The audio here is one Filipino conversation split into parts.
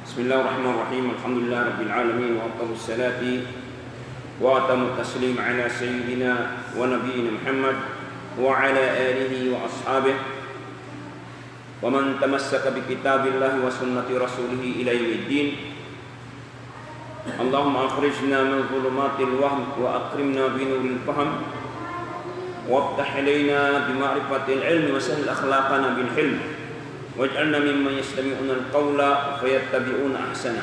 Bismillahirrahmanirrahim. Alhamdulillah Rabbil Alamin. Wa afdalus salati wa atamut taslim ala Sayyidina wa Nabiyyina Muhammad wa ala alihi wa ashabihi wa man tamassaka bi kitabillahi wa sunnati rasulih ila yaumiddin. Allahumma akhrijna min dhulumatil wahm wa akrimna bi nuril fahm waftah alaina bi ma'rifatil ilmi wa sahhil akhlaqana bil hilm waj'alna mimman yastami'una al-qawla fayattabi'una ahsana.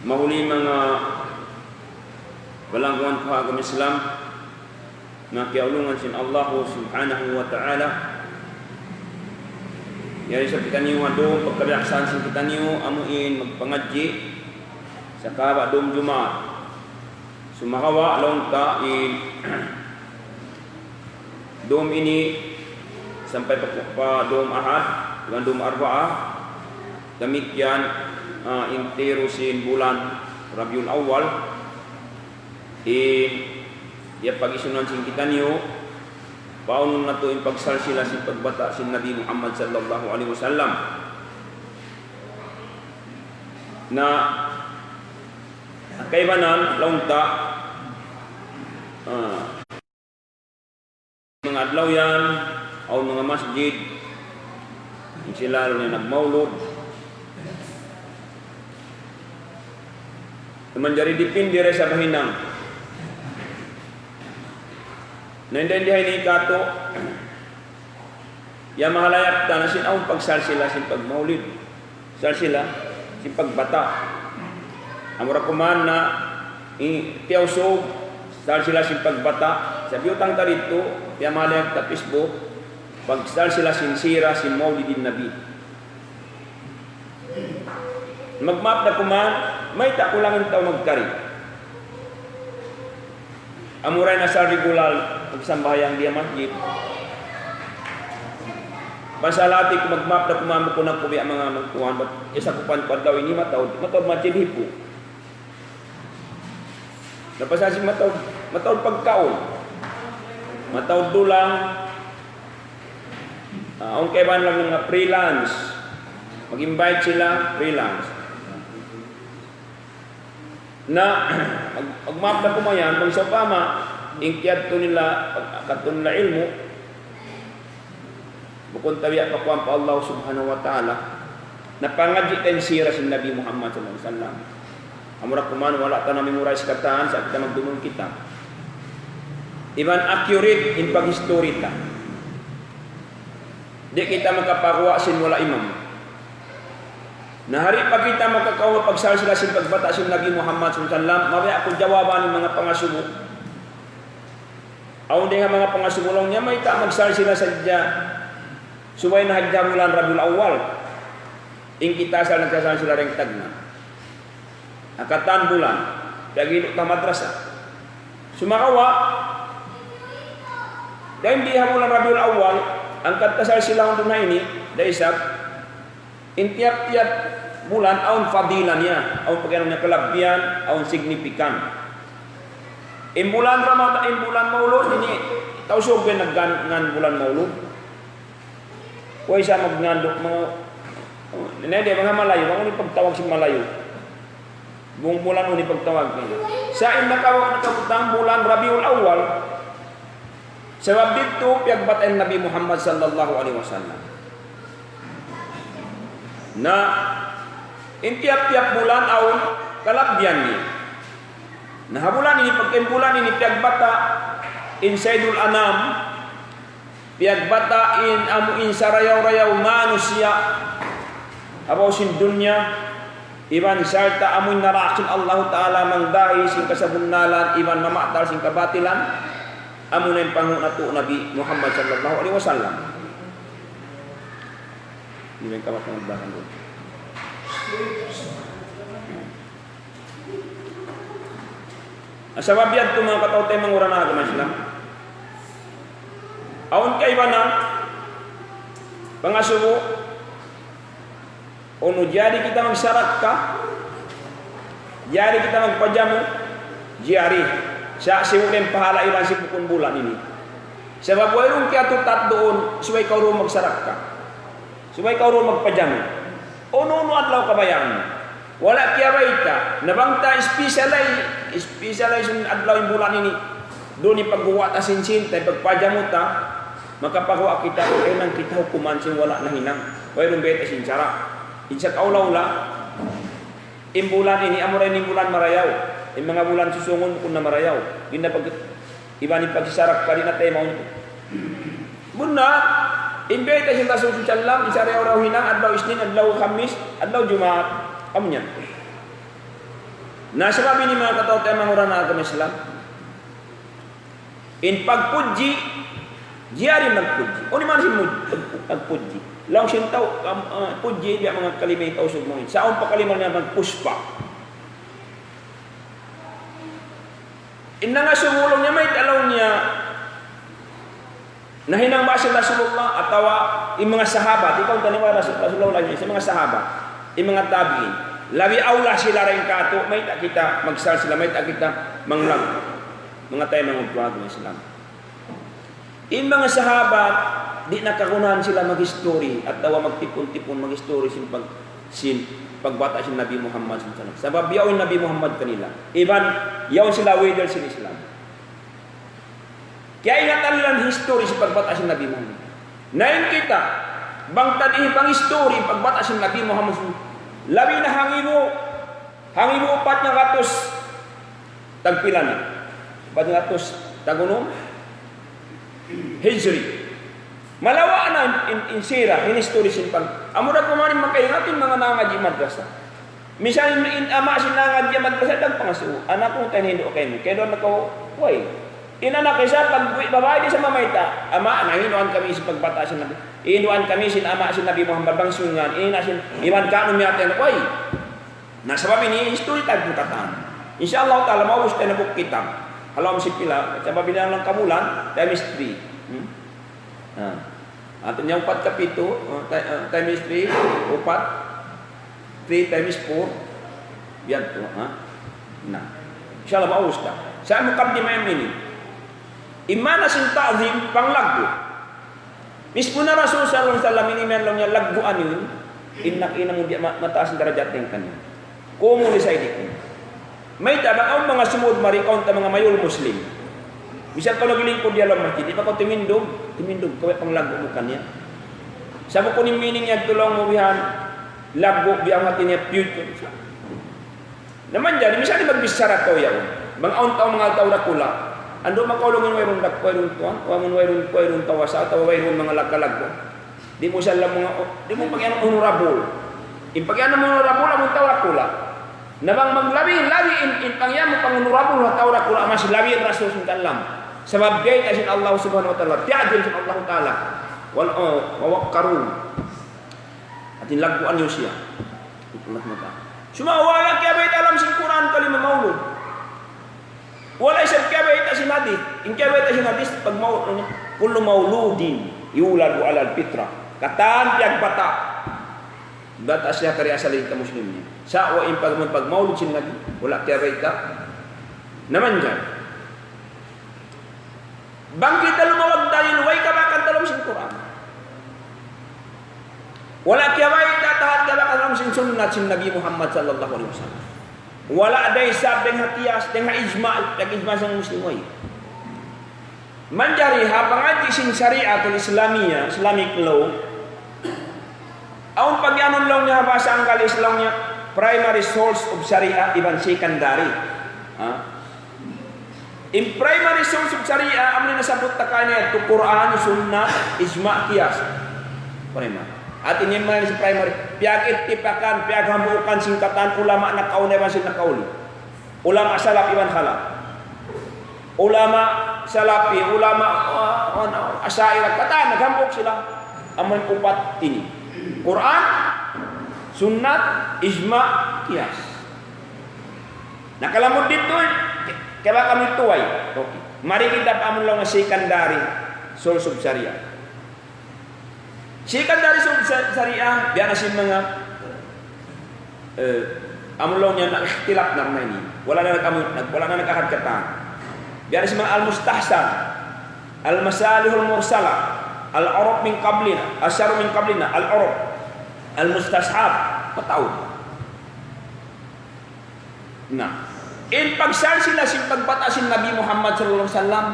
Mahuli mga balangguan ko agama Islam na kiaulungan sin Allah subhanahu wa ta'ala. Yari sa kita niyo adong pagkabiaksan sin kita niyo amuin magpangadji sa kaba dom Jumaat. Sumakawa along ta in dom ini sampai pa dom Ahad dengan dom Arba'ah. Demikian intero sin bulan Rabiul Awal ya pagi sunan sin kita niyo paunun nato in pagsalsila sin pagbata sin Nabi Muhammad sallallahu alaihi wasallam na kaibanan launta mga adlaw yan o mga masjid sila na nagmaulod naman jari dipindire sa bahinang naintindihan ni kato ya mahalayak ta na sinawang pagsalsila sin pagmaulid salsila sin pagbata amura kuman na tiyawsog salsila sin pagbata sa biyutang tarito ya mahalayak ta Facebook pagsalsila sin sira sin maulidin nabi magmap na kuman may takulangin tao magkari amuray na sa regular pagsambayang dia masjid pasalati ko magmap na kumamo ko ng kubi ang mga magkuhan ba't isa kupan pa daw ini matawad matid hipo napasasi matawad pagkaon matawad dulang ang kaiban lang mga freelance mag-invite sila freelance na magmap na kumayan kung sa pama ingkiyad to nila katun nila ilmu bukod tabi at pakuan pa Allah subhanahu wa ta'ala na pangadji tayo sira si Nabi Muhammad sallallahu alaihi wasallam amurak kuman wala ta na memorize kataan sa kita magdumong kita iban accurate in paghistory ta di kita makapakuha sin wala imam na hari pa kita makakawa pagsalsila sin pagbata sin Nabi Muhammad sallallahu alaihi wasallam mabaya akong jawaban ng mga pangasubo aw di nga mga pangasumulong niya may ta magsalsila sadya subay na hadya bulan Rabiul Awal ing kita sa nagsasalsila ring tagna akatan bulan dagilo ta madrasa sumakawa dahil di bulan Rabiul Awal ang katasalsila ng dunay ini daisap intiap-tiap bulan aun fadilan niya aun pagkano niya kalabyan aun signifikan bulan Ramadan bulan Maulud ini tausog ben naggan bulan Maulud kuy sa magnandok mga nede mga malayo mga ni pagtawag si malayo buong bulan ni pagtawag niya sa nakabutang bulan Rabiul Awal sebab dito piagbaten Nabi Muhammad sallallahu alaihi wasallam na tiap-tiap bulan aun kalabyan ni nah bulan ini pagkimbulan ini piagbata in saydul anam piagbata in amu in sarayaw-rayaw manusia abaw sin dunya iban sarta amu narakin Allah Ta'ala mangdahi sin kasabunnalan iban mamatal sin kabatilan amu na yung pangunato Nabi Muhammad sallallahu alaihi wasallam hindi ka mapangagbakan doon asabab yan ito mga katautay mga urang na agama Islam aun kaiba na pangasubo o no jari kita magsarak ka jari kita magpajamu jari sa siwulim pahala ilan si pukun bulan ini sebab wairong kaya tutat doon suway ka rin magsarak ka suway ka rin magpajamu O nuno adlaw kabayan. Wala kaya baita. Nabangta specialize yung adlaw yung bulan ini. Doon ipagguwa ta sinsinta, ipagpajamuta, makapagawa kita kaya nang kita hukuman sing wala na hinang. Wala nung beta sinsara. Insa kaulaw-ula, imbulan ini, amuray ng bulan marayaw. Yung mga bulan susungon kung na marayaw. Hindi na pag, iba ni pagsisarak pa rin na tayo maunod. Muna, imbeta siya taso-social lang, isa raw hinang, adlaw isnin, adlaw kamis, adlaw jumaat. Amo niyan. Nasa sabi ni mga katao tayo mga na agama Islam. In pagpuji, jiyari magpuji. O ni man siya magpuji. Lang siya tao, puji, biya mga kalimay tao sugmungin. Saan pa kalimay niya magpuspa. Inna nga sumulong niya, may talaw niya, nahinang ba siya Rasulullah at yung mga sahabat, ikaw taniwa Rasulullah niya, sa mga sahabat, yung mga tabiin, labi aula sila rin kato, may takita magsal sila, may takita manglang, mga tayo mangugwag ng Islam. Yung mga sahabat, di nakakunahan sila mag-history at dawa magtipon-tipon mag-history sin pagbata si Nabi Muhammad sallallahu alaihi wasallam. Sabab yaw yung Nabi Muhammad kanila. Iban, yaw sila weder sin Islam. Kaya ingatan nila history sa pagbata si Nabi Muhammad. Nain kita, bangtad pang history pagbata si Nabi Muhammad labi na hangino upat nga katos tagpilan upat nga katos tagunom Hijri malawa na in sira in history sin pang amura ko man makaingatin mga nangaji madrasa misan in ama sin nangaji madrasa dag pangasu anak ko tan hindo okay mo kaya doon nako way inanak isa pag babae di sa mamaita ama nanginuan kami sa pagbata sa Nabi inuan kami sin ama sin Nabi Muhammad bang sungan inasin iman kanon mi aten koy na sabab ini history tag kataan insyaallah taala maus ta na buk kitab halam si pila sabab bilang lang kabulan times 3 ato nya 4 kapito times 3 4 3 times 4 yan to na insyaallah maus ta sa mukaddimah ini imana sin ta'zim panglago. Mismo na Rasul sallallahu alaihi wasallam iniman lang niya lagguan yun. Ina mo di mataas ang darajat ng kanya. Kumo ni saydi ko. May tabang ang mga sumud marikaw ta mga mayul Muslim. Bisan ka naglingkod diya lang masjid, di pa ko timindog kaway panglago mo kanya. Sa mo ko ni meaning niya tulong mo bihan lago biang hati niya future. Naman dyan, misan di magbisara ko yaw. Mga taon mga tao na kula. Ando makaulungin wayrong dakwayrong tuwan, wayrong tawasa, wayrong mga lagkalag. Di mo siya lang mga, di mo pagyan honorable. In pagyan mo honorable, among tawra kula. Nabang maglabi, in pagyan mo pang honorable, tawra kula, mas labi ang rasul ng talam. Sabab gay tasin Allah subhanahu wa ta'ala, tiadil sin Allah ta'ala, wawakkarun. At inlagpuan niyo siya. Itulah mata. Sumawala kaya ba'y alam sin Quran kalima maulud. Wala isang kaya ita sinadit. Yung kaya ita sinadit, pag kullu mauludin, yuladu alal fitra. Kataan piyag bata. Bata siya kari asalin ka Muslim niya. Sa o in pag maulud sinadit, wala kaya ita. Naman dyan. Bangkit na lumawag tayo, way ka bakang talong sin Quran. Wala kaya ita, tahat ka bakang talong sin sunnat sin Nabi Muhammad sallallahu alaihi wasallam. Wala day sab deng hatiyas deng ijma sa Muslim ay. Manjari habang ati sin syariat al-islamiyah, Islamic law. Aun pagyanon law niya basa ang kalis law niya primary source of syariah iban secondary. In primary source of syariah amni nasabot ta kanya to Quran, Sunnah, ijma, qiyas. Primary. At ini man sa primary, piyag itipakan, piyag hamukan singkatan ulama na kaunay man sila kauli. Ulama salaf iban khalaf. Ulama salafi, ulama asaira kata naghambok sila amon upat ini. Quran, sunnat, ijma, qiyas. Nakalamod dito kaya kami tuway. Okay. Mari kita amon lang secondary source of syariah. Sikat dari syariah, biar nasin mga amulong niya na ikhtilaf na ini. Wala na nagkakagkatan. Biar nasin mga al-mustahsan, al-masalihul mursala, al-urab min qablina, asyaru min qablina, al-urab, al-mustashab, pataod. Na, in pagsal sila sin pagbatasin Nabi Muhammad sallallahu alaihi wasallam,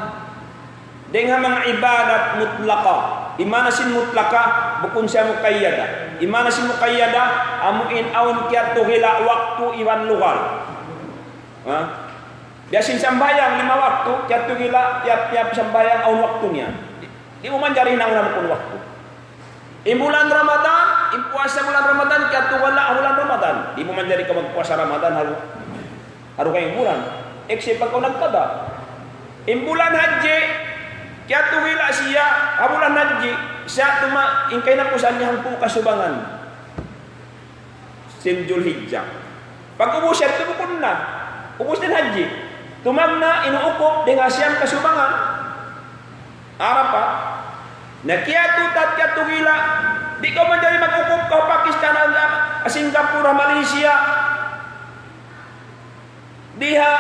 dengan mga ibadat mutlaka, imana sin mutlaka, bukun siya mukayyada. Imana sin mukayyada, amuin aun kya tuhila waktu iwan lugal. Biasin sambayang 5 waktu, kya tuhila tiap-tiap sambayang aun waktunya. Di mo man jari nang pun waktu. Bulan Ramadan, puasa bulan Ramadan, kya tuhila bulan Ramadan. Di mo man jari ka magpuasa Ramadan haru kayong bulan. Eksep pag nagpada. Bulan haji, kaya tuhila siya, bulan haji, siya ingkay na po sa niyang po kasubangan. Sinjul Hijjah. Pag ubus siya, tumukon na. Ubus din haji. Tumam na, inuukop, dengan siyang kasubangan. Arapat. Na kaya tutat, kaya tuhila, di ka man dali mag-ukop ka, Pakistan, Singapura, Malaysia, diha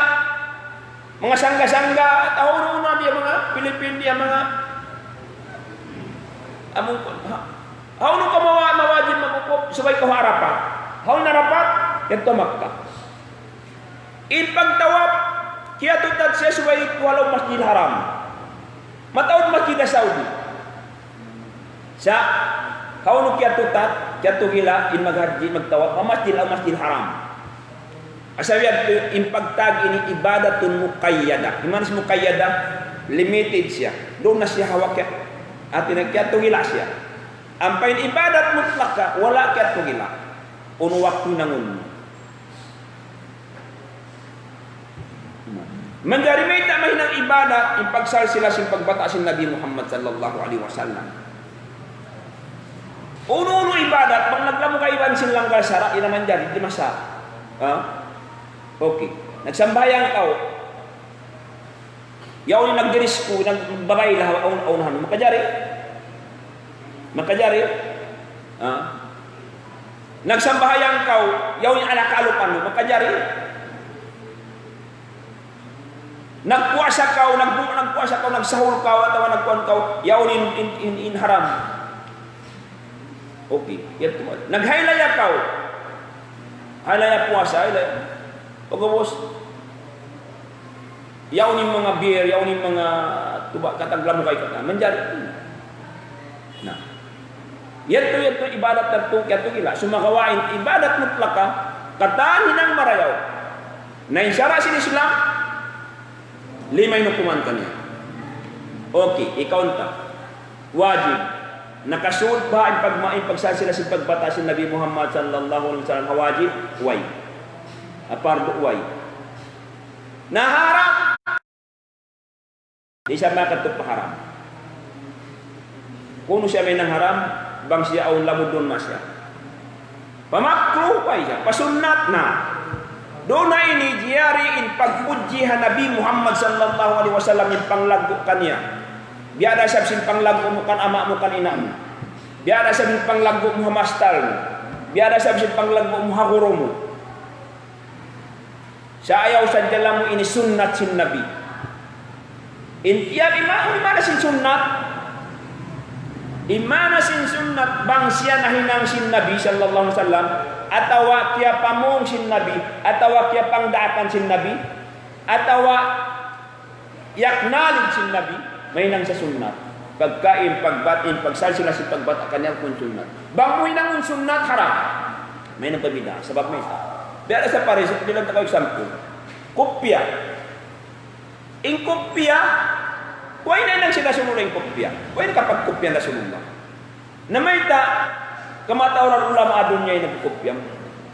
mga sangga-sangga taon na dia mga Pilipin dia mga among haun ka mawajib magukop subay ka harapan haun na rapat ito Makkah in pagtawab kaya tutad siya subay walaw Masjid Haram mataon Masjid Saudi sa haun kaya tutad kaya tuhila in maghaji magtawab Masjid Haram. Asawiyat in pagtag ini ibadatun muqayyada. Iman si muqayyada limited siya. Doon na siya hawak ya. At inakyatugila siya. Ampain ibadat mutlaka wala kyatugila. Uno waktu nangun. Mandarimay ta mahinang ibadat in pagsal sila sin pagbatasin Nabi Muhammad sallallahu alaihi wasallam. Uno ibadat pag naglamu kaiwan silang kasara ina man jadi di masa. Okay. Nagsambayang ka. Yaw ni nagdiris ko, nagbaray lahat, aunahan. Makajari? Nagsambayang ka, yaw ni alakalupan mo. Makajari? Nagpuasa ka, nagsahul ka, at nagpuan ka, yaw ni in haram. Okay. Naghaylaya ka. Haylaya puasa, haylaya. Pagkabos, yaw ni mga beer, yaw ni mga tuba, kataglam mo kayo kata, manjari. Nah, yato ibadat tertu, yato gila, sumakawain, ibadat mutlaka, kataan hinang marayaw. Na insyara sin Islam, 5 inukuman kanya. Okay, ikaw ta. Wajib. Nakasuot ba ang pagsasila sa pagbatasin Nabi Muhammad sallallahu alaihi wasallam wajib? Wajib. Apardo way. Naharam. Di siya makatup haram. Kuno siya may nang haram, bang siya aun lamudon na siya. Pamakruh way siya, pasunnat na. Doon na ini jiyari in pagpujihan Nabi Muhammad sallallahu alaihi wasallam in panglagok kanya. Biada siya sin panglagok mo kan ama mo kan ina mo. Biada siya sin panglagok mo hamastal mo. Biada siya sin panglagok mo haguro mo. Sa ayaw sa dala mo ini sunnat sin Nabi. Intiyab imana sin sunnat. Imana sin sunnat bang siya nahinang sin Nabi sallallahu alaihi wasallam atawa kya pamong sin Nabi atawa kya pangdatan sin Nabi atawa yaknalid sin Nabi mahinang sa sunnat. Pagkain, pagbatin, pagsalsila sin pagbat kanyang kun sunnat. Bang mo hinang sunnat haram. May nang pabida sabab may ta. Biar sa Paris, bilang takau example. Kopya. In kopya, why na nang sila sumula yung kopya? Why na kapag kopya na sumula? Na may ta, kamatauran ulama adun niya yung nagkopya.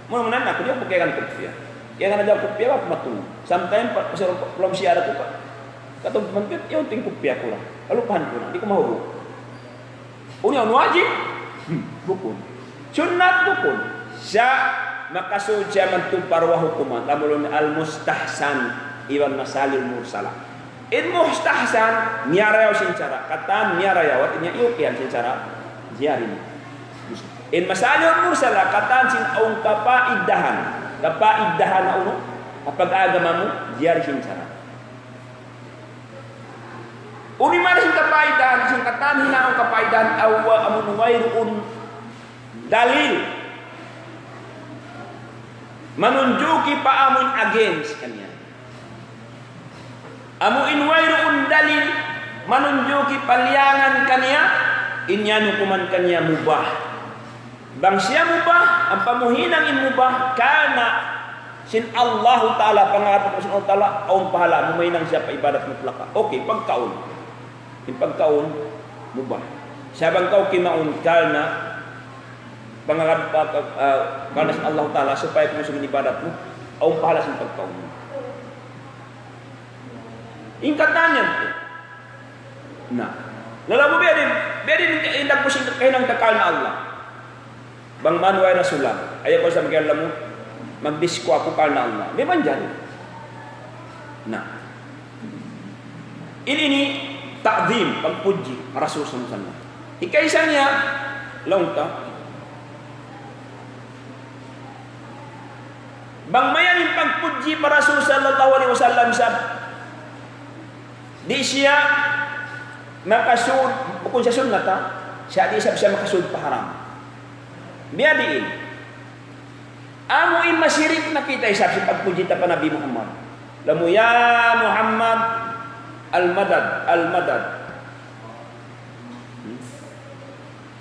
Muna na, kung yung pagkakan kopya. Kaya nga na dyan kopya, wak matulog. Sometimes, pasarong siyara ko pa. Katong mankit, yung ting kopya ko lang. Alupahan ko lang, di ko mahulog. Unya, wajib? Bukun. Sunnat bukun. Siya, makasud siya mantumpar wa hukuman lamulun al-mustahsan iwan masalil mursala in mustahsan niyarayaw sin cara katan niyarayaw at inya iukian sin cara jiyari in masalil mursala katan sin aung kapaidahan na uno kapag agama mo jiyari sin cara uni man sin kapaidahan sin katan hinaong kapaidahan awa amun wairun dalil manunjuki pa amon against kanya. Amo inwayro undalil manunjuki palyangan kanya, inyano kuman kanya mubah. Bang siya mubah, ang pamuhinang imubah, kana sin Allah Ta'ala, pangarap ko sin Allah Ta'ala, aun pahala, mumainang siya pa ibadat mutlaka. Okay, pagkaon. Yung pagkaon, mubah. Siya bang kau kimaun kana, pangarap kana sin Allah Ta'ala, supaya kung sa ibadat mo, aun pahala sin pagkaon mo. Ingkatan yan. Na. Lalamu bedin indak mo sin kayo ng dakal na Allah. Bang manuay rasulang, ayaw ko sa magkala mo, magdisko ako ka na Allah. Di ba dyan? Na. Ini ta'zim, pagpuji, rasul sama-sama. Ikaisa niya, launta. Bang mayan yung pagpuji para rasul sallallahu alaihi wasallam sa di siya makasud, bukod sa sunnata, siya di siya makasud paharam. Biadiin. Amuin masirik na kita isap si pagpuji ta pa Nabi Muhammad. Lamu ya Muhammad al-madad, al-madad.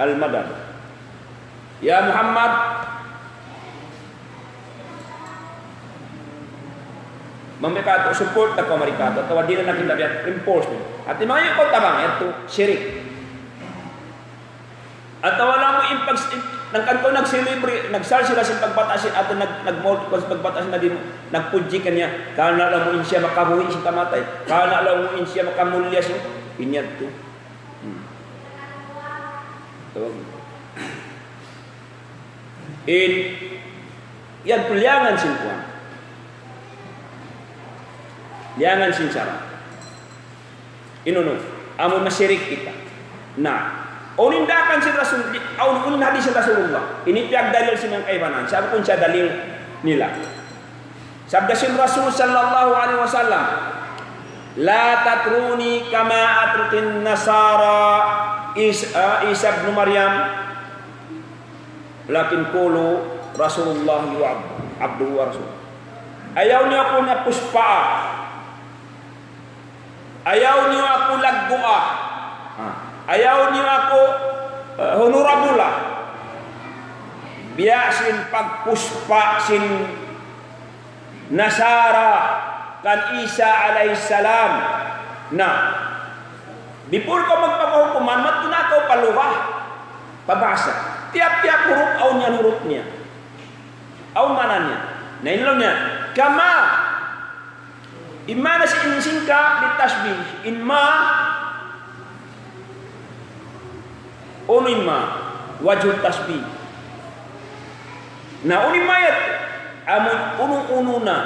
Al-madad. Ya Muhammad mamekato support ta ko marikato tawa di na nakita biya reinforcement. At mga ko tabang ito syirik. At wala mo impag nang kanto nag-celebrate, nagsal sila sa pagbatasin ato nag-multiple pagbatasin na din nagpuji kanya kana lang mo siya makabuhi si kamatay, kana lang mo siya makamulya si inyad to. Tawag. Yan tulyangan sin kuan. Liangan sin sara. Inuno, amo masirik kita. Na unindakan si Rasul, unun hadis si Rasulullah. Ini tiap dalil sinang kaibanan. Sabi kung siya dalil nila. Sabda si Rasul sallallahu alaihi wasallam, la tatruni kama atrutin nasara Isa ibn Maryam, lakin qulu Rasulullah wa abduhu wa rasul. Ayaw niyo ako na puspa. Ayaw niyo ako laggua. Ayaw niyo ako honorabula. Biyasin pagpuspa sin Nasara kan Isa alaihissalam na before ko magpapahukuman matuna ko paluha pabasa tiap-tiap huruf aun niya huruf niya aun mana niya na inlaw niya kama imana si insingka bitasbih inma unima wajud tasbih na unimayat amun unung-ununa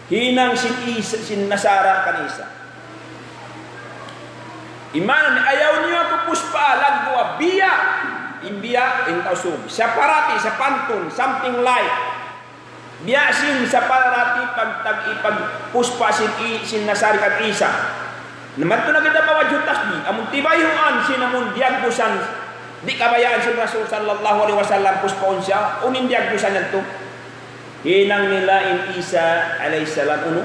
hinang sin Nasara kan Isa iman ayaw niyo ako puspa lagwa biya imbiya intausub separati sepantun something like biasin separati pag puspa sin Nasari kan Isa naman to na kita pawajud tasbih amun tibayuan sinamun diagbusan di kabayaan si Rasul sallallahu alaihi wasallam puspaon siya unin diagbusan nito hinang nilain Isa alaihissalam uno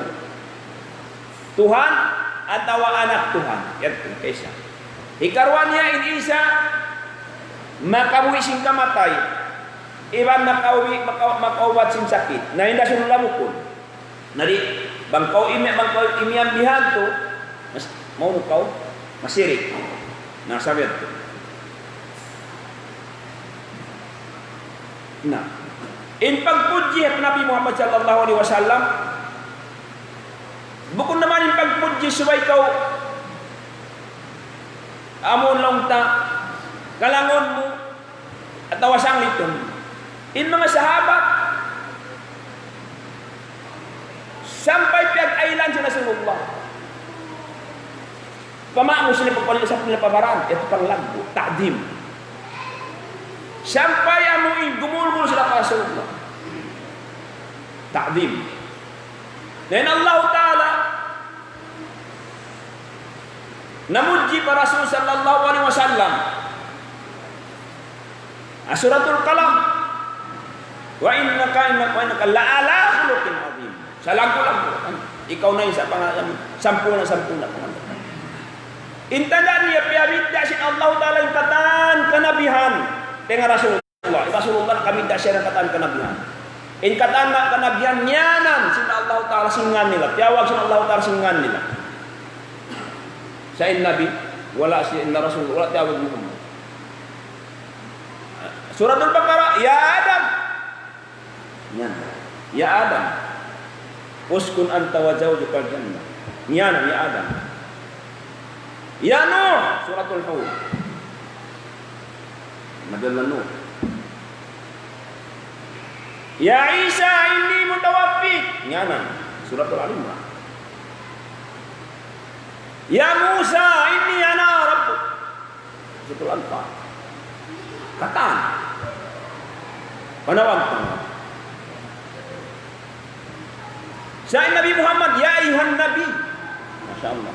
Tuhan atau anak Tuhan itu kaysa ikarwan niya in Isa makabuhi sin kamatay iban makawat sin sakit na hindi siya lamukon nari bangkaw imiang bihan to mau kau masirik nah sabi ito nah in pagpuji at Nabi Muhammad sallallahu alaihi wasallam bukod naman in pagpuji subay kau amon lang ta kalangon mo at awasang liton in mga sahabat sampai pinag-ailan si Rasulullah pamaamo sila pagpalit sa pinapabaran ito pang lagbo, ta'dim sampai amuin gumulgul sila pa Rasulullah ta'dim dan Allah Ta'ala namuji para Rasul sallallahu alaihi wasallam Suratul Qalam Wa innaka la'ala khuluqin azim. Sa lago-lago. Ikaw na yung sa sampu na pangalan. Intadan niya piyabidda sin Allah Ta'ala yung katan kanabihan. Tenga Rasulullah. Rasulullah kami siya ng katan kanabihan. In katan na kanabihan nyanan sin Allah Ta'ala singan nila. Tiyawag sin Allah Ta'ala singan nila. Sa Nabi, wala si Rasul, wala tiyawag Muhammad. Suratul Baqarah, ya Adam. Yan. Ya Adam. Uskun anta wa zawjukal jannah. Yan ya Adam. Ya Nuh, suratul Hud. Madalla Nuh. Ya Isa inni mutawaffik. Yan suratul Al-Imran. Ya Musa inni ana rabbuk. Suratul Al-Anfal. Katan. Panawag. Sa Nabi Muhammad, ya ayuhan Nabi. Masya Allah.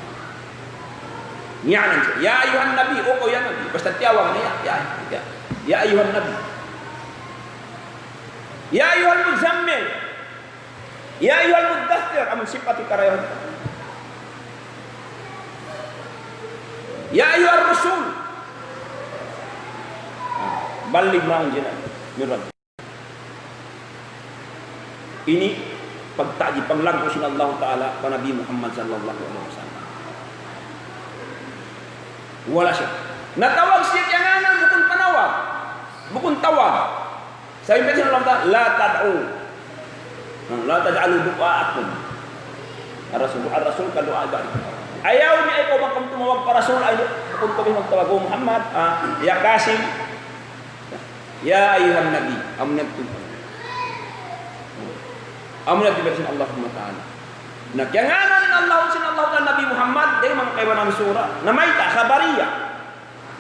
Niyanan siya. Ya ayuhan Nabi. O ya Nabi. Basta tiyawag niya. Ya ayuhan Nabi. Ya ayuhan Muzammil. Ya ayuhan Muddathir. Amun sifati karayahan. Ya ayuhan Rasul. Balik ma'ang jinan. Ini pagtaji panglangko sin Allah Ta'ala pa Nabi Muhammad sallallahu alaihi wasallam. Wala siya. Natawag siya kyanganan bukun panawag. Bukun tawag. Sabi pa siya Allah Ta'ala, la tad'u. La taj'alu du'aakum. Ar-Rasul ka du'a bari. Ayaw niya ikaw bang tumawag para Rasul ay kung kami magtawag ko Muhammad, ya Qasim. Ya ayuhan Nabi, amunat bersin Allah Ta'ala. Nah, kyanganan Allah Ta'ala Nabi Muhammad, dari mga kaiwan ng surah, namaita, khabariya.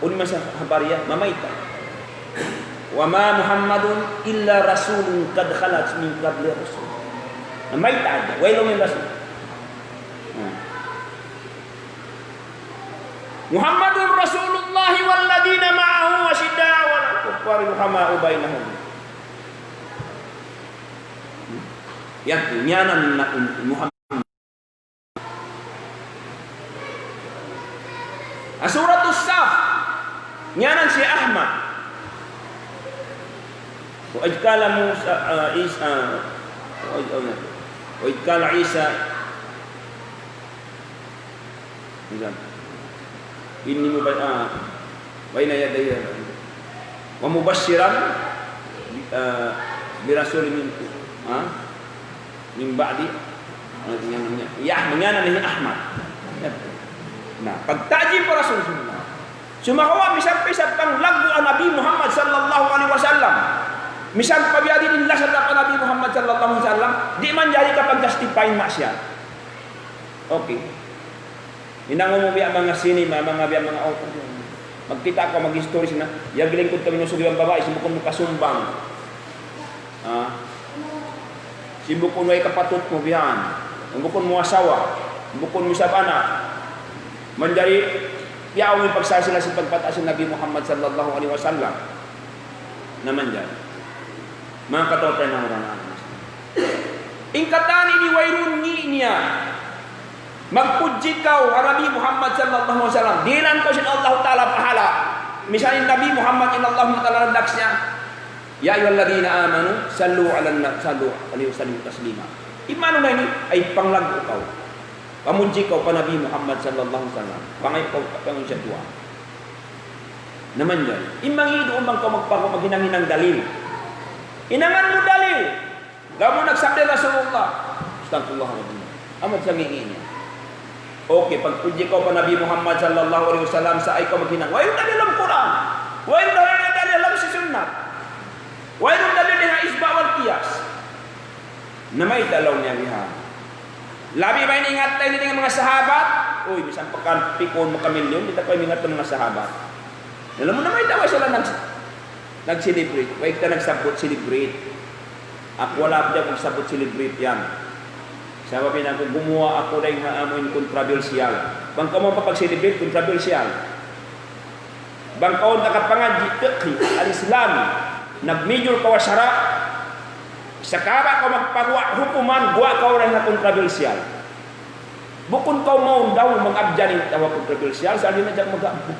Uni masa khabariya, mamaita. Wa ma Muhammadun illa rasulun kad khalat min qabli rasul. Namaita aja, wailu min rasul. Muhammadun Rasulullah walladina ma'ahu asyidda'u 'alal kuffari ruhama'u bainahum. Yang nyanan na Muhammad. Suratul Saf nyanan si Ahmad. Wa ajkala Musa Isa wa ajkala Isa inni baina yadayya wa mubasysyiran bi rasulin min ba'di menganan ni Ahmad. Nah, pagtaji para Rasulullah. Sumahawa misal pisat pang lagu Nabi Muhammad sallallahu alaihi wasallam. Misal pabiadi nillah sa Nabi Muhammad sallallahu alaihi wasallam, di man jari kapag justify maksiat. Okay. Inang mo biya mga sinima, mga biya mga auto. Magkita ka mag-history sina, yagling ko kami ng sugiwang babae, sibukon mo kasumbang. Sibukon mo ay kapatut mo biyan. Sibukon mo asawa, sibukon mo sabana. Manjari, yaw yung pagsasila sa pagpataas ng Nabi Muhammad sallallahu alaihi wasallam. Naman dyan. Mga katotay na orang. Ingkatan ini wairun niya. Magpuji kau Nabi Muhammad sallallahu alaihi wasallam. Dinan ko sin Allah Ta'ala pahala. Misalnya Nabi Muhammad inallahu ta'ala naksnya. Ya ayyuhalladzina amanu sallu 'alan nabi sallu alaihi wasallam taslima. Imano na ini ay panglago kau. Pamuji kau pa Nabi Muhammad sallallahu alaihi wasallam. Pangay kau pangun siya dua. Naman yan. Imang hido umang kau maghinang-hinang dalil. Inangan mo dalil. Gamo nagsabdi Rasulullah. Astagfirullahaladzim. Amat sa ngingin. Okay, pagpuji kau pa Nabi Muhammad sallallahu alaihi wasallam sa ay kau maghinang. Wa yung dalil ang Quran. Wa yung dalil ang si sunnah. Wa yung dalil ang isba wal qiyas. Na may dalaw niya liha. Labi ba iningat tayo ng mga sahabat? Uy, bisang pagkapikon mo kamilyon, dito pa iningat ng mga sahabat. Alam mo na may dawa sila nag-celebrate. Huwag ka nagsabot-celebrate. Ako wala pa dyan kung sabot-celebrate yan. Sabi na kung gumawa ako na yung haamoy controversial. Bangka mo papag-celebrate, controversial. Bangka mo nakapangadji, al-Islam, nag-major kawasyara, Sakara ka magpagawa hukuman, guwa ka oras na kontrobersyal. Bukod ka maun daw mag-abdyan yung tawa kontrobersyal, sa alin na dyan mag-abdyan.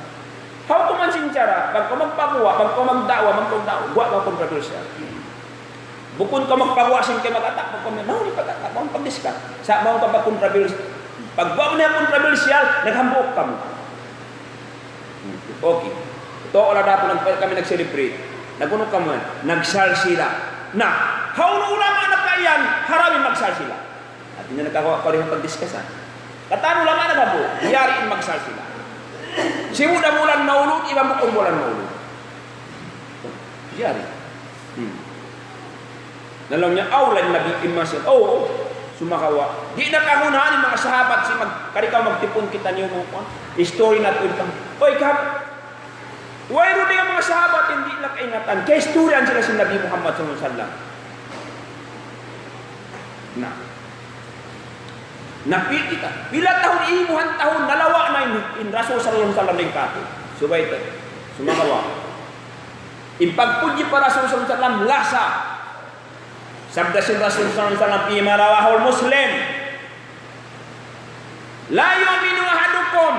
How ko man sinjara, pag ka magpagawa, pag ka magdawa, guwa ka kontrobersyal. Bukod ka magpagawa, sin kayo mag-atak, pag ka mahuli pag-atak, mahuli pag-diskat. Sa mahuli ka pag-kontrobersyal. Pag guwa mo na yung kontrobersyal, naghambok ka mo. Okay. Ito, wala dapo kami nag-celebrate. Nagunog ka mo, nagsal sila. Na, haulo ulama na kayan, haramin magsal sila. At hindi na nagkakawa pa rin ang pagdiskasan. Katano ulama na gabo, yariin magsal sila. Si muda mulan naulog, ibang bukong mulan naulog. Yari. Nalang niya, awlan na bikin masya. Oo, sumakawa. Di nakahunahan yung mga sahabat, si karikaw magtipon kita niyo mo. Story na ito. Oy, kap, wayro din ang mga sahabat, hindi lang kaingatan. Kaya istoryan sila si Nabi Muhammad SAW. Napil kita. Pila tahun, imuhan tahun, nalawa na in Rasul SAW ng kato. Subay ito. Sumakawa. Impagpuji pa Rasul SAW, lasa. Sabda si Rasul SAW, Pima rawahul Muslim. La yu'minu ahadukum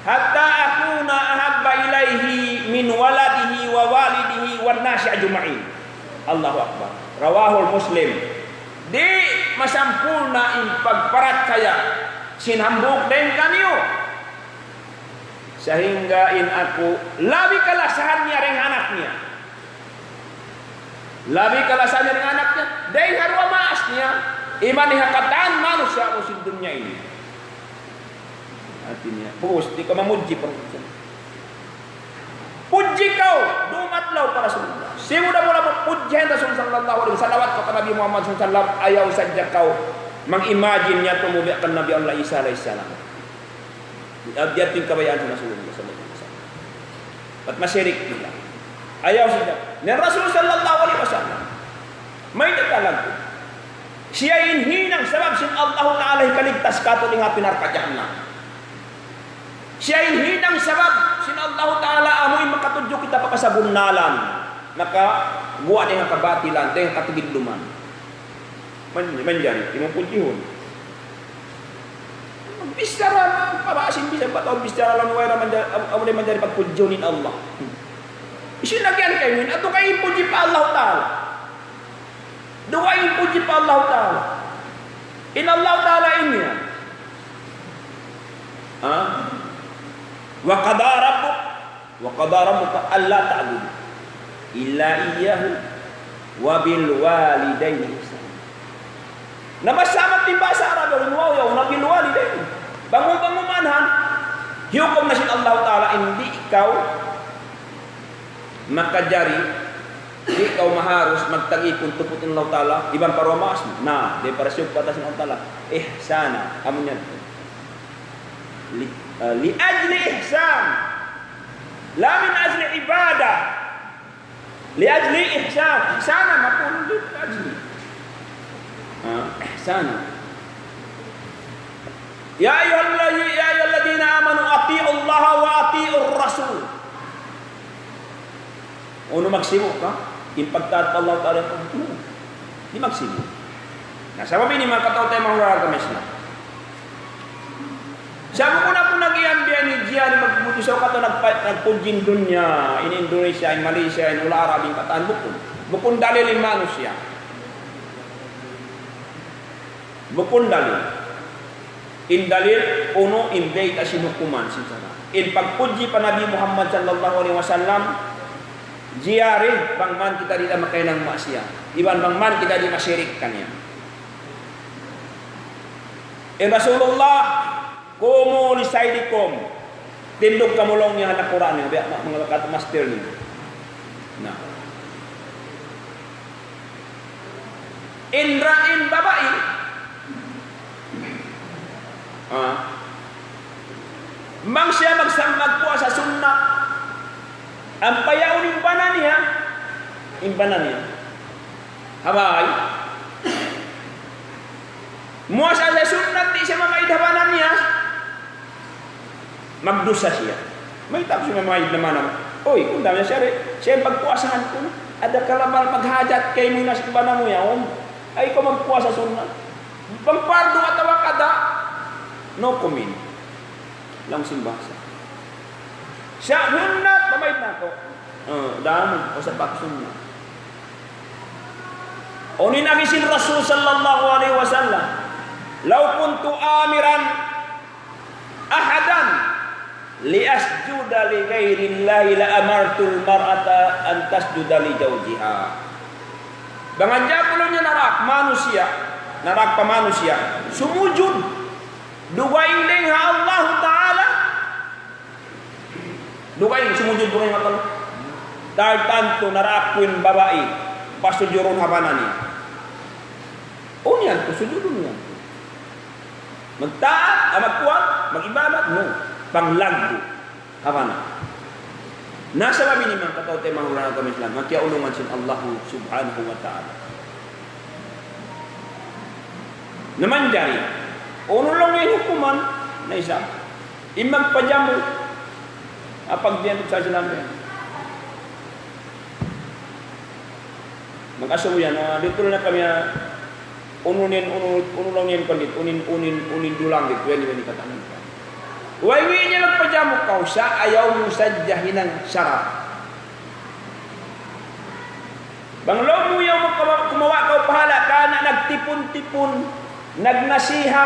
hatta akuna ahabba ilaihi min waladihi wa walidihi wan nasi ajma'in. Allahu Akbar. Rawahul Muslim. Di masampurna in pagparat kaya sinambuk din kanyo. Sehingga in aku labi kalasahan niya ring anak niya. Labi kalasahan niya ring anak niya. Dahil harwa maas niya. Iman ihakataan manusia mo sa dunya ini. Artinya, puus, di ka mamuji pa. Puji kau, dumatlaw para Rasulullah. Simuda mo lang pujihan Rasul sallallahu alaihi wasallam, salawat kepada Nabi Muhammad sallallahu ayaw saja kau mengimagine niya tumubi akan Nabi Allah Isa alaihi salam. Diatin kabayaan sa Rasulullah sallallahu alaihi wasallam. At masyirik nila. Ayaw saja. Ni Rasul sallallahu alaihi wasallam. May nagtalag ko. Siya inhinang sabab sin Allah Ta'ala kaligtas kato nga pinarkadyan na. Siya hinang sabab sin Allah Ta'ala amoy makatudyo kita pa sa bunnalan. Nakaguwa din ang kabatilan, din katigidluman. Manjari, imupuntihon. Bistara, pabasin bisa ba ito? Bistara lang wala manjari pagpudyonin Allah. Isinagyan kayo yun, ato kayo ipuji pa Allah Ta'ala. Doon kayo ipuji pa Allah Ta'ala. In Allah Ta'ala inya. Wa qada rabbuka alla ta'budu illa iyyahu wa bil walidayni ihsana. Nabasamat din ba sa Arab yung waw na bil walidayni. Bangun manhan hukom na sin Allah Ta'ala hindi ikaw makajari, hindi ikaw maharus magtagipon tuputin Allah Ta'ala ibang parwamas na de para syuk patas Allah Ta'ala ihsana amunyan li ajli ihsan la min ajli ibadah li ajli ihsan ihsana maqul li ajli ihsana ya ayyuhalladzina amanu atii'u Allah wa atii'ur rasul. Uno magsimo ka impagtat Allah Ta'ala di magsimo na sabab ini mga katao tayo mga kamisna. Sabi ko na po nag-iambihan ni Gian magbutusaw ka ito nagpunjin dunya in Indonesia, in Malaysia, in Ula Arabing kataan bukun dalil in manusia bukun dalil in dalil uno in bait asinukuman in pagpuji pa Nabi Muhammad sallallahu alaihi wasallam jiyari bangman kita di makai ng maksiat iban bangman kita di masyirik kanya in Rasulullah kumu li saidikum tindog kamulong niya na Quran niya mga kat master niya nah in babae mang siya magsambag po sa sunnah ang payaw imbanan niya habay mua sa sunnah di siya mamaidhabanan niya magdusa siya may tapos siya mamaid naman oy kung dami siya pagpuasahan ko Ada kalamal maghajat kay mo nas ibana mo yaon. Ay ko magpuasa sunnah. Pangpardo at kada. No comment. Lang simbasa. Siya hunat pamait na ko. Dahil o sa paksunnah. Unin agisin Rasul sallallahu alaihi wasallam. Law kuntu amiran ahadan liasjuda li ghairillahi la amartul mar'ata an tasjuda li zawjiha. Banganja pulo niya narak pamanusia sumujud dugaing ding Allah taala. Dugaing sumujud dugaing Allah. Dahil tanto narakwin babae pasujurun habanani. Niyan, pasujurun niyan. Magtaat, magkuat, mag-ibadat, no. Panglagdo, habana. Nasa kami ni mga kataw tayo mga kami Islam, magkiaulungan sin Allah subhanahu wa ta'ala. Naman dyan, uno lang yung hukuman na isa. Imang pajamu, apag diyan sa Islam yan. Mag-asaw yan, dito na kami uno lang yan kandit, unin dulang dit, wali katanan ka. Huwag niya nagpajamu kau sa ayaw mo sadyahin ng sarap. Banglaw mo yaw kumawa kau pahala ka na nagtipon-tipon, nagnasiha,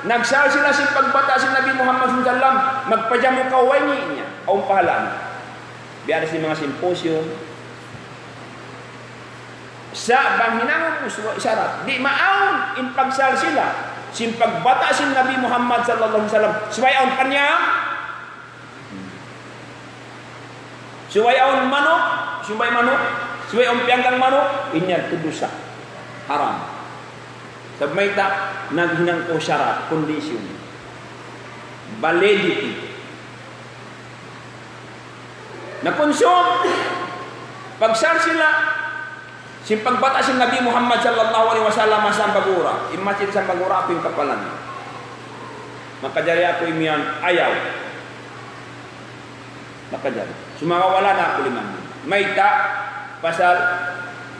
nagsasil-asil pagbata si Nabi Muhammad SAW, magpajamu kau, huwag niya, ang pahala. Biara si mga simposyon, sa banghinangan mo sarap, di maaon in pagsal sila. Simpagbata si Nabi Muhammad sallallahu alaihi wasallam, suwayaon kanya. Suwayaon manok, suwayaon pianggang manok, inyar kudusa. Haram. Sabay ta naghinang ko syarat, kondisyon. Validity. Na-consume pagsal sila. Simpagbata si Nabi Muhammad sallallahu alaihi wasallam sa bagura, imagine sa bagura aping kapalan. Makajari ako imiyan ayaw. Makajari. Sumawala na ako limang. Mayta pasal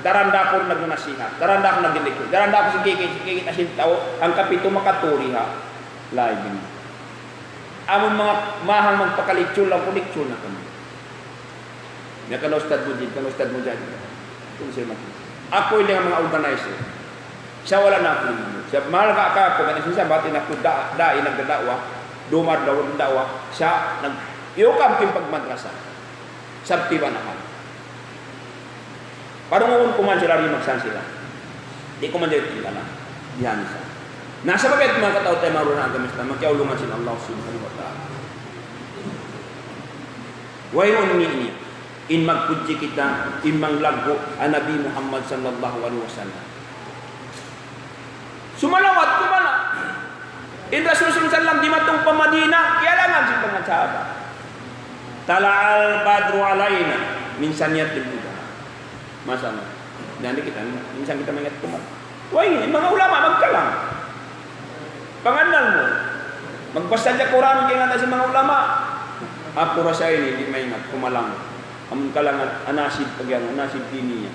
daranda ko nagnasihat, daranda ko nagilikod, daranda ko sigigit asin tao, ang kapito makaturi ha. Live din. Amon mga mahang magpakaliktsyon lang kuliktsyon na kami. Ya kalau Ustad Mujahid. Ako hindi ang mga organizer. Siya wala na ako. Siya mahal ka ako. Kasi siya batin ako da'i nagdadawa. Dumar daw ng dawa. Siya nag-iukam yung pagmadrasa. Sabti ba naman. Parang kung kuman sila rin magsan sila. Di kuman dito sila na. Diyan siya. Nasa bagay mga katao tayo marunong ang gamis na magkiaulungan sila Allah subhanahu wa ta'ala. Wayon niya. In magpuji kita, in manglago ang Nabi Muhammad sallallahu alaihi wasallam. Sumalawat kumana. In Rasulullah sallallahu di matong pamadina, kailangan si mga sahabat. Tala'al badru alaina min saniyatil huda. Masama. Nanti kita minsan kita mengingat kumana. Wah, ini mga ulama magkalang. Pangandal mo. Magbasa sa Quran kay nga si mga ulama. Ako rasa ini di maingat kumalang. Amun kalangan anasib pagyan, anasib dini niya.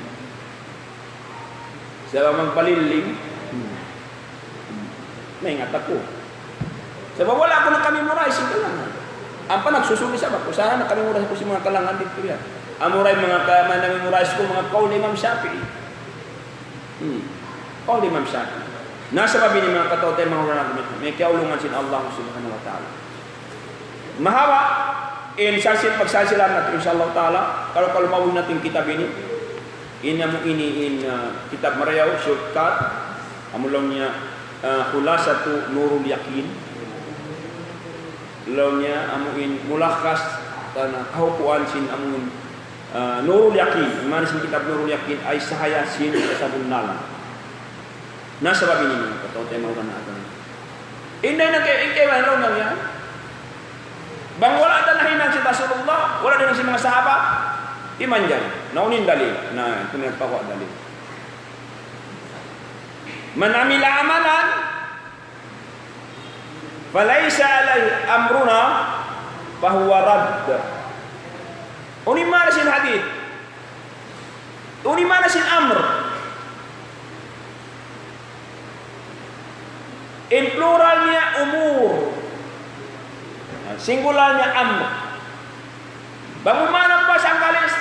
Sa magpaliling, naingat ako. Sabab wala ako na kami muray sa kalangan. Ang pa nagsusuli sa bako, sana na kami muray ko si mga kalangan dito yan. Ang muray mga kami muray ko mga kaul ni Imam Shafi'i. Kaul ni Imam Shafi'i. Nasa babi ni mga katao tayo mga urang may kiaulungan sin Allah subhanahu wa ta'ala. Mahawa sasil pagsasilan natin insyaallah taala kalau mawin natin kitab ini kitab Marayaw shortcut amulong niya khulasatu nurul yakin lawnya amuin mulakhas tanah kaupuan sin amun nurul yakin mana sin kitab nurul yakin ay sahaya sin sabun nala nasa babi ini kata tema orang agama inday na kay man raw niya. Bang wala ta nahinang si Rasulullah, wala din si mga sahabat. Iman dyan, naunin dalil. Na, ito nagpako dalil. Man amila amalan, falaysa alay amruna, fahuwa radd. Unin mara sin hadith. Uni mana sin amr. In pluralnya umur. Singularnya amr. Bagaimana pas angkalis?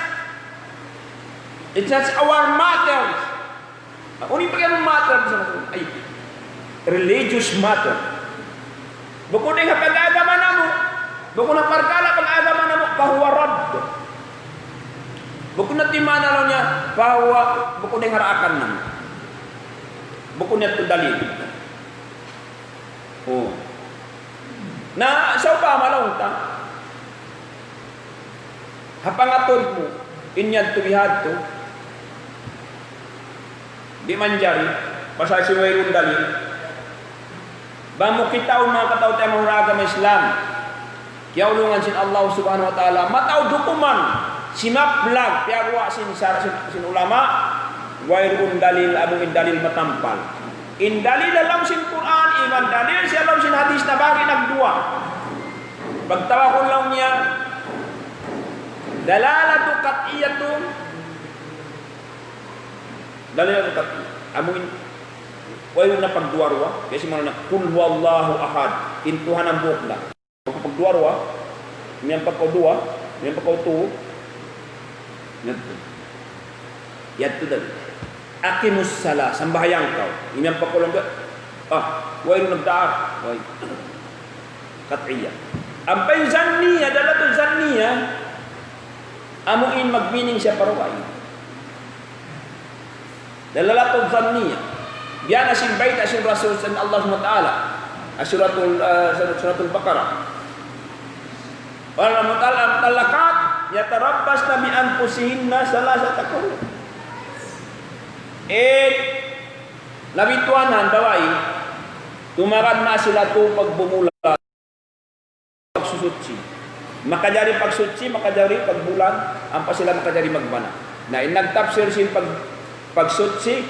It's not our matters. Uni pakai matter ay religious matter. Bukan dengan pag-agama namo. Bukan na perkara pag-agama namo bahwa radd. Bukan na timana niya bahwa bukan dengan harakan namo. Bukan niya dalil. Oh. Na sa pa malong ta. Hapangatod mo inyad tuhihadto. Di manjari pasal si wayrun dalil. Bamu kita mga kataw tayo mga agama Islam. Kaya ulungan sin Allah subhanahu wa ta'ala. Mataw dukuman. Sinaplag. Piagwa sin ulama. Wayrun dalil. Among indalil matampal. Indalil alam sin Quran. Iman dalil si alam sin hadis na bagay nagdua. Pagtawa ko lang niya. Dalalatu kat'iyatu. Dalalatu kat'iyatu. Among wayrun na pagduarwa. Kasi mga na kul huwallahu ahad. Intuhan ang bukla. Pagduarwa, niyan pagkauduwa, niyan pagkautuo, yadto dali. Aqimus sala, sambahayang kau. Niyan pagkulong ka, wayrun nagdaar, way. Kat'iyya. Ampay zanniya, dalatul zanniya, amuin magmining siya parway. Dalalatul zanniya. Biyan asin bait asin Rasul sallallahu alaihi wa ta'ala. Suratul Baqarah. Wal mutallaqat yatarabbasna bi anfusihinna salasata qurun. Labituanan dawai tumakan na sila to pagbumula pagsusutsi. Makajari pagsuci, makajari pagbulan, ampa sila makajari magbana. Na nagtafsir sin pagsutsi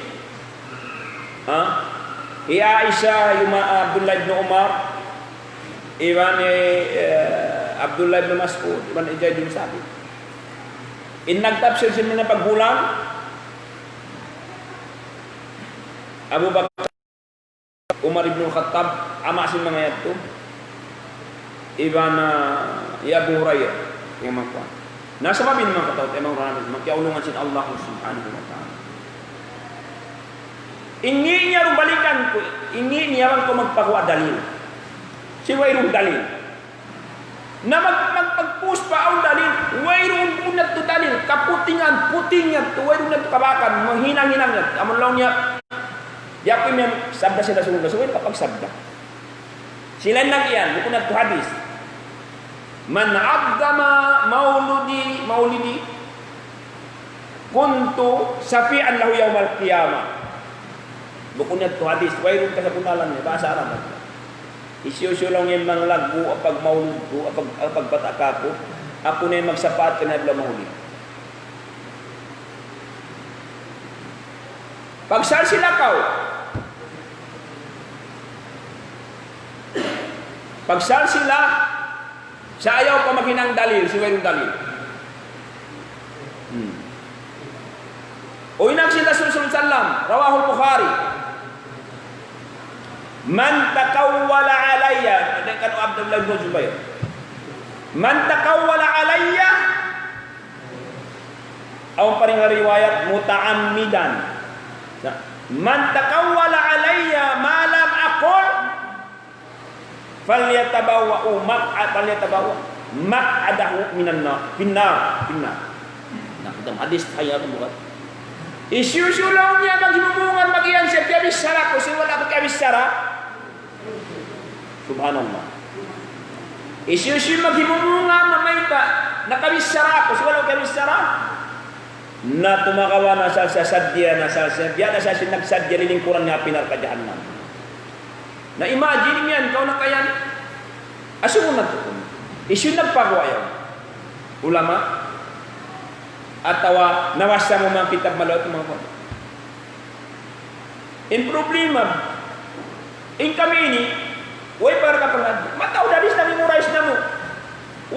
Aisha yung Abdullah ibn Umar, Iwan Abdullah ibn Mas'ud, Iwan Ijay din sabi. Nagtapsir sila na pagbulan, Abu Bakar, Umar ibn Khattab, ama sin mga yato, Iwan Abu Hurairah, yung mga kuwan. Nasa mabin mga kataot, mga ranas, magkiaulungan sin Allah subhanahu wa ta'ala. Ingi niya rumbalikan ko, ingi niya ko magpakuha dalil. Si wayrun dalil. Na magpag-push pa ang dalil, wayrun unat to dalil, kaputingan, putingan, wayrun na to kabakan, manghinang-hinang yan. Amon lang niya, yakin niya, sabda sila sunod na, so wayrun kapag sabda. Sila nag-iyan, bukod na to hadis. Man abdama maulidi, kuntu safi'an lahu yawmal qiyamah. Bukod niya ito hadis, wayrun ka sa punalan niya, basa araman. Isyusyo lang yung mga lagbo, apag maulid ko, apag bataka ko, ako na yung magsapat ka na ibla maulid. Pagsal sila kaw, pagsal sila, sa ayaw pa makinang dalil, si wayrun dalil. O inak sila sallallahu sallam, rawahul Bukhari. Man takawwala alayya, kan Abdullah bin Zubair. Man takawwala alayya, aw paring riwayat muta'ammidan. Man takawwala alayya ma lam aqul falyatabawwa maq'adahu minan nar, finnar. Nah, kita hadis ayat bukan. Isyusulaw niya maghimubungan magiyan siya kabisara ko si wala ko kabisara. Subhanallah. Isyusul maghimubungan mamayta nakabisara ko si wala ko kabisara. Na tumakawa na sa sadya na sa biya na sa sinagsadya lilingkuran nga pinar ka jahannam. Na imagine yan kau na kayan. Asumo na to. Isyul nagpagawayaw. Ulama atawa nawasa mo mga kitab malawat mga po. In problema, in kami ini, way para ka pangad, mataw dalis na memorize na mo.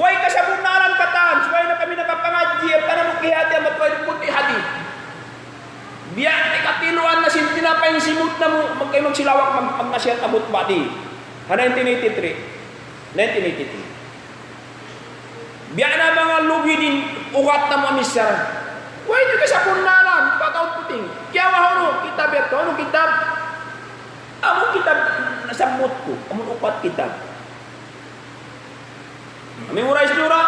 Way ka sa bunalan katan, way na kami nakapangadji, at tanang mo kihati, at way puti hati. Biya, ikatiluan na tinapay yung simut na mo, magkayo magsilawak, magnasyat abot bati. 1983. Biya na mga lugi din, ukat na mo amisar. Why di ka sa punalan, pataw puting. Kaya wahano, kitab ito, ano kitab? Among kitab, nasambot ko, among upat kitab. Memorize dura.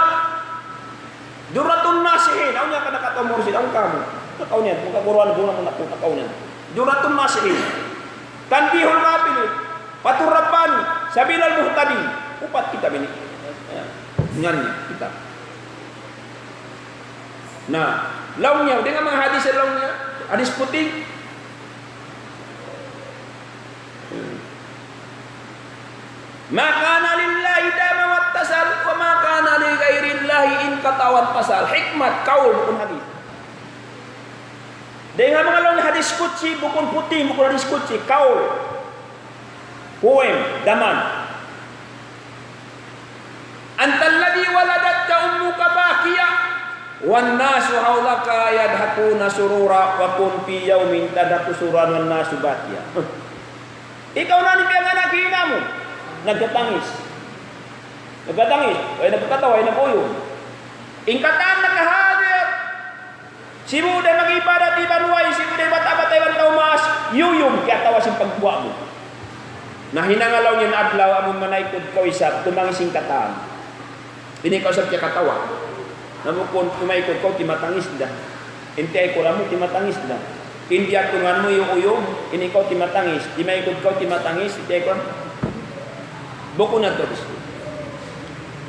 Duratun nasihin. Ako niya ka nakatamorsin. Ang kamo. Takaw niya. Kung kakuruan ko naman ako. Takaw niya. Duratun nasihin. Tanbihul mabilit. Paturapani. Sabilal muhtadi. Upat kita ini. Ngan niya. Kita. Nah. Law niya. Dengan mga hadis sa law niya. Hadis putih. Maka lillahi dama wattasal wa ma kana li ghairillahi in katawan pasal. Hikmat kaul bukan hadis. Dengan mga lawan hadis kutsi bukan putih bukan hadis kutsi kaul. Poem daman. Antal ladzi waladatka ummuka baqiya wan nasu haulaka yadhakuna surura wa kun fi yaumin tadhaku suran wan nasu baqiya. Ikaw na ni anak hinamu. Nagkatangis. Ay nagkatawa, ay naguyong. Ingkatan nakahadir. Si Buday mag-ibadat di Banuay, si Buday bata-batay ang taumas, yuyong kaya tawas yung pagbuwa mo. Na hinangalaw niya na adlaw, among manaykod ko isap, tumangis yung kataan. Pinikausap siya katawa. Namukon, tumaykod ko, timatangis na. Intay ko lang mo, timatangis na. Hindi atungan mo yung uyong, inikaw timatangis. Timaykod ko, timatangis, intay ko lang. Buko na to.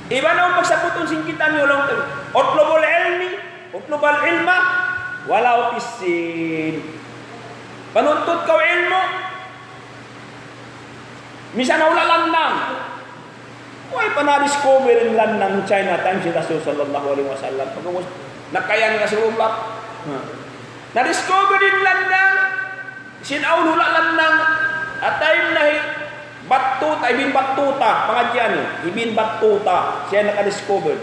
Iba na pagsaputon singkitan nyo lang ito. Otlobol ilmi, otlobal ilma, wala opisin. Panuntut ka ilmo, misa na wala landang. Huwag pa na-discover yung landang China time si Rasul sallallahu alaihi wasallam. Nakaya ni Rasulullah. Na-discover yung landang, sinaun hula landang, at time na Batuta, Ibn Batuta, pangadyan niya. Ibn Batuta, siya naka-discovered.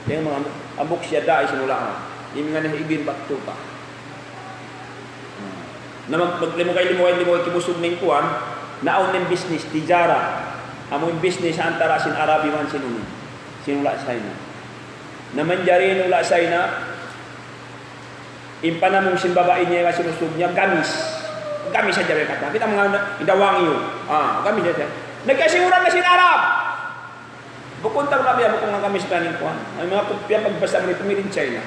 Yung mga ambok siya dahil sinulaan. Yung nga na Ibn Batuta. Na maglimukay kibusog ng kuwan, naon ng business, tijara. Among business, antara sin Arabi man sinunod. Sinula sa ina. Naman dyan nula sa ina, impanamong sin babae niya nga sinusog niya, gamis. Kami sa jalan kata. Kita mga idawang iyo. Kami dito. Nagkasiguran na sinarap. Bukuntang kami, bukong nga kami sa tanin ko. Ang mga kupya pagbasa mo nito, made in China.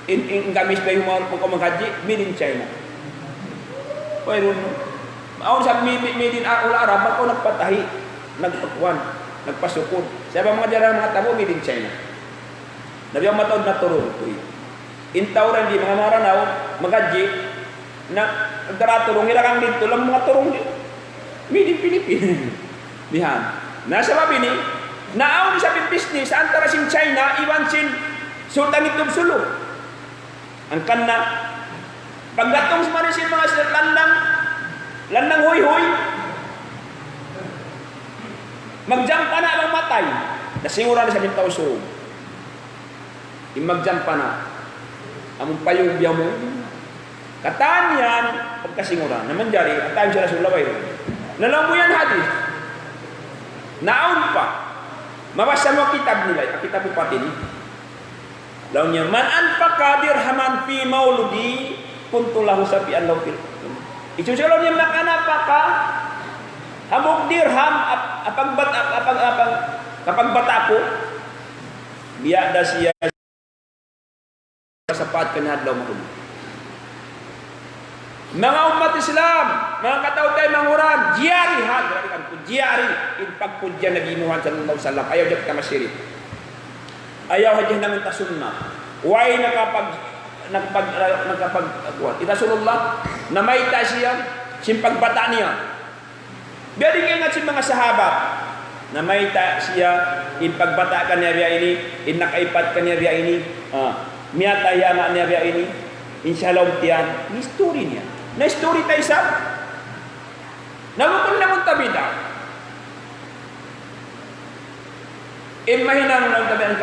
In kami sa yung mga pagkamakadji, made in China. Pero, ako sa made in Arab, ako nagpatahi, nagpagkuhan, nagpasukod. Sa mga jarang mga tabo, made in China. Nabi ang matawad na turong. Intawran di mga maranaw, magadji, na nagtaraturong hirakang dito lang mga turong made in Philippines. Dihan. Nasa mabini, naaw ni sa business, antara sin China, iwan sin sultan itong sulo. Ang kanna, pagdatong sa sin mga landang huy-huy, magjampa na ang matay, nasigura na sa mintaw sulo. Magjampa na, among payong biyaw mo, kataan yan, pagkasinguran, naman jari, at tayo sila sulaway. Nalang mo yan hadis. Naon pa. Mabasa mo kitab nila, kitab mo pati ni. Law niya, man anfaka dirhaman fi mauludi, kuntulahu sabi an lawfil. Isusulaw niya nakanapaka, hamog dirham, kapag bata ko, biya da siya sapat kanadlaw mo. Mga umat Islam, mga katautay manguran, jiyari ha, jiyari, in pagpudya na ginuhan sa sallallahu alaihi wasallam, ayaw dyan ka masirit. Ayaw dyan namin tasunna. Why itasunullah, na may ta siya, simpagbata niya. Biyading ingat si mga sahabat, na may ta siya, in pagbata ka niya ini, in nakaipat ka niya ini, miyataya na niya ini, in shalom tiyan, ni story niya. Na story tayo sa nabukon na mong tabida. Mahinang lang tabi ang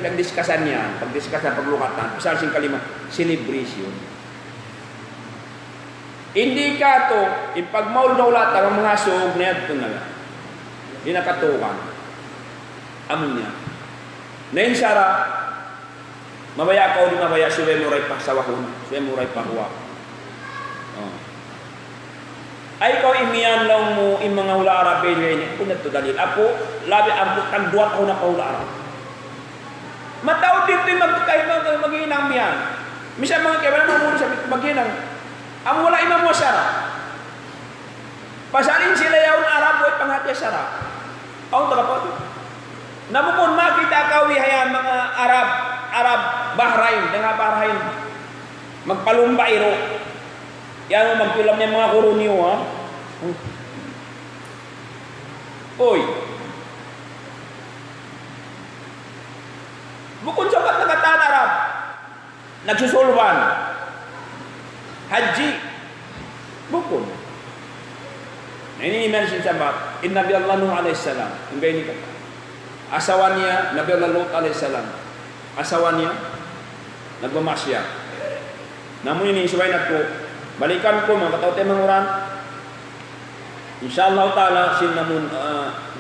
nagdiskasan niya, pagdiskasan, paglukatan, pasal sing kalima, celebration. Hindi ka to, ipagmaul na ulat ang mga sug na ito na lang. Hindi nakatukan. Amin niya. Nain sara, mabaya ka o di mabaya, suwe mo ray pa sa wahon, suwe mo ray pa huwa. Oh. Ay ikaw imiyan lang mo yung mga hula Arab ini, kung ito dalil. Apo, labi ang tagbuat ako na pa hula Arab. Mataw dito yung maghinang miyan. Misa mga kaya naman muna sa maghinang. Ang wala imam mo sara. Pasalin sila yaon Arab o panghati sara. Ang taga po ito. Nabukon makita kawihayan mga Arab, Bahrain, dengan Bahrain. Magpalumba iro. Yan mo magpilam niya mga kuruniyo ha. Uy. Bukod sa kataan Arab, nagsusulwan. Haji. Bukod. Ini mention sama Nabi Allah Nuh alaihi salam. Ini kata. Asawannya Nabi Allah Lut alaihi salam. Asawannya nagmamasya. Namun ini suway na ko balikan ko mga kataw tayo mga uran. Insyaallah taala sin namun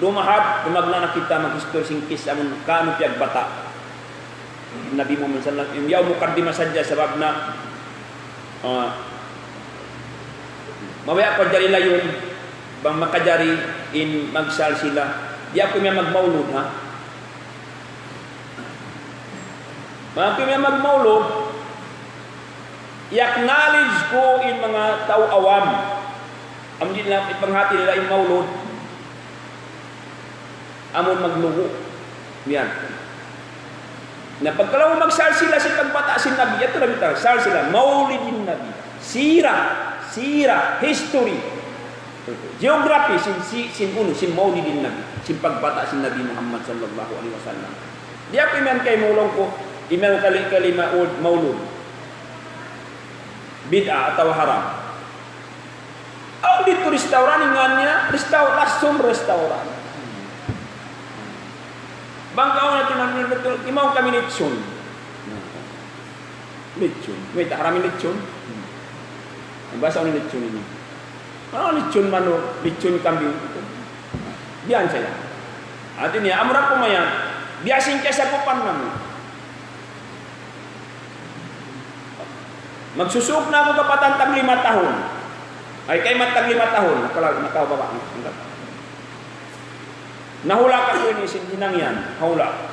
dumahab kumagna na kita maghistor singkis amon kanu piag bata. Nabi Muhammad sallallahu alaihi wasallam yaw mukaddimah saja sebab na mabaya ko jari layon bang makajari in magsal sila di ako may magmaulod ha mga may magmaulod i-acknowledge ko in mga tao awam ang di na ipanghati nila in maulod amon maglugo yan na pagkalaw magsal sila si pagbata si Nabi ito na bitang sal sila maulidin Nabi sira history geography sin maulidin Nabi sin pagbata sin Nabi Muhammad sallallahu alaihi wasallam di ako iman kay maulong ko iman kalima maulud bid'ah atau haram dito restauran ingannya restauran bangkaw na tinan betul imaw kami lechon wait haramin lechon bahasa ni lechon ini lechon manok lechon kambing diyan saya artinya amra kumayan biasin kesa kupan namin magsusuk na ako kapatantang 5 tahun ay kay matag 5 tahun nakababa nahula ka ko ni sintinang yan hula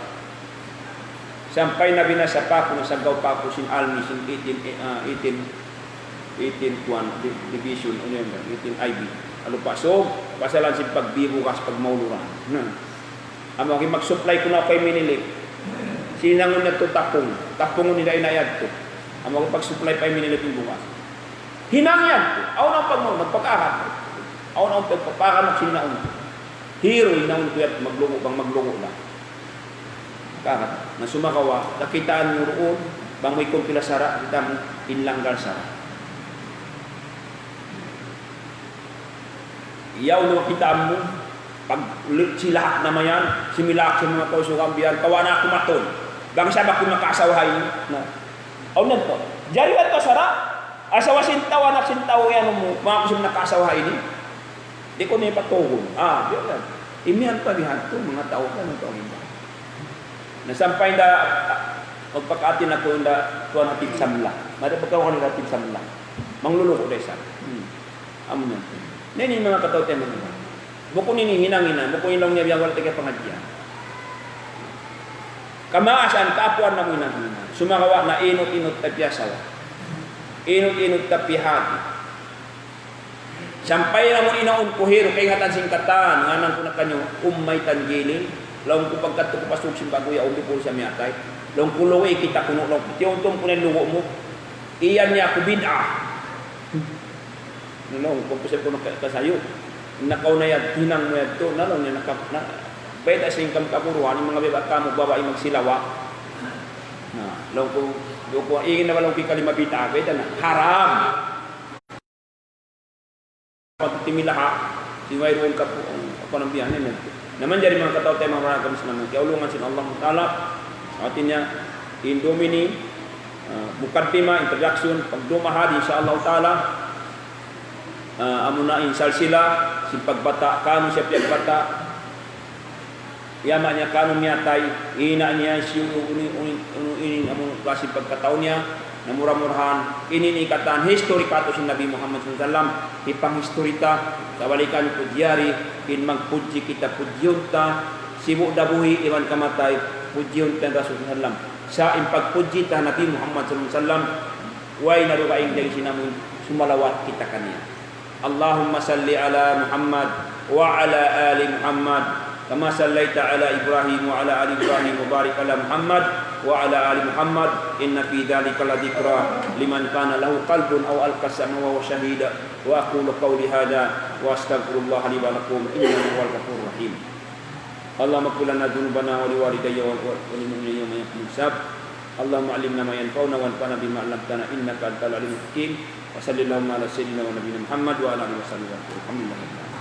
sampai na binasa pa ko sa gaw pa ko sin almi sin 18 kuan division ano yun 18 IB ano pa so pasalan sin pagbigo kas pagmauluran amo ki mag-supply ko na kay minilik sinangon na to tapong nila inayad to amo ko pag-supply pa minilik yung bukas hinangyan aw na pagmo nagpag-ahat aw na pagpapakan sinaon hero inaon ko at maglugo lang karat na sumakawa nakitaan mo roon bang may kumpila sara kita mo inlanggar sara iyaw na kita mo pag silahak na mayan similak sa mga kauso kambiyan kawa na kumaton bang sabak ko makasawahay na aw na to jari ato sara asawa sintaw anak sintaw yan mo mga kusong nakasawahay ni di ko na ipatuhon diyan imihan pa dihan to mga tao ka ng taong iba nasampay na magpakatin ako na tuwan hatid samla mada pagkawan ng hatid samla mangluloko desa amo na nini mga kataw tayo mga buko nini hinangina buko ilang niya wala tayo pangadya kamaasan kapuan na mo hinangina sumakawa na inot-inot tapyasawa inot-inot tapihati sampay na mo inaon ko hero kay hatan singkatan nga nang kuna kanyo umay tangiling laong ko pagkat ko pasok sin bago ya umbi po sa miyakay laong kuloy kita kuno laong tiyong kunen lugo mo iyan niya ko bid'ah laong ko sa kuno kasayo nakaw na yan hinang mo yan to laong niya nakap na beta sing kam kapuruan mga beba kamo babae magsilawa laong ko ingin na walang kalima bid'ah beta na haram pagtimilaha si mayroon ka po ako ng biyanin naman jari mga kataw tayo mga maragam sa naman kaulungan sin Allah Ta'ala atin niya in domini mukaddima introduction pagdumahad insya Allah Ta'ala amo na insal sila si pagbata kano siya piagbata yama niya kano miyatay ina niya siya unin among klase pagkataon niya namura-murahan ininikatan history kato si Nabi Muhammad sallallahu alaihi wasallam ipanghistorita kawalikan ko diyari kin magpudji kita pudyunta sibu dabuhi iwan kamatay pudyunta Rasul sallallahu alaihi wasallam sa impagpudji ta Nabi Muhammad sallallahu alaihi wasallam way narukaing dahil sinamun sumalawat kita kaniya Allahumma salli ala Muhammad wa ala ali Muhammad kama sallaita ala Ibrahim wa ala ali Ibrahim wa barik ala Muhammad wa ala ali Muhammad inna fi dhalika la dhikra liman kana lahu qalbun aw alqasama wa shahida wa aqulu qawli hadha wa astaghfirullah li wa lakum innahu huwal ghafurur rahim Allahumma qul lana dhunubana wa liwalidayya wa lil mu'minina yawma yaqumul hisab Allahumma 'allimna ma yanfa'una wa anfa'na bima 'allamtana innaka antal alimul hakim wa sallallahu ala sayyidina wa nabiyyina Muhammad wa ala alihi wa sahbihi alhamdulillah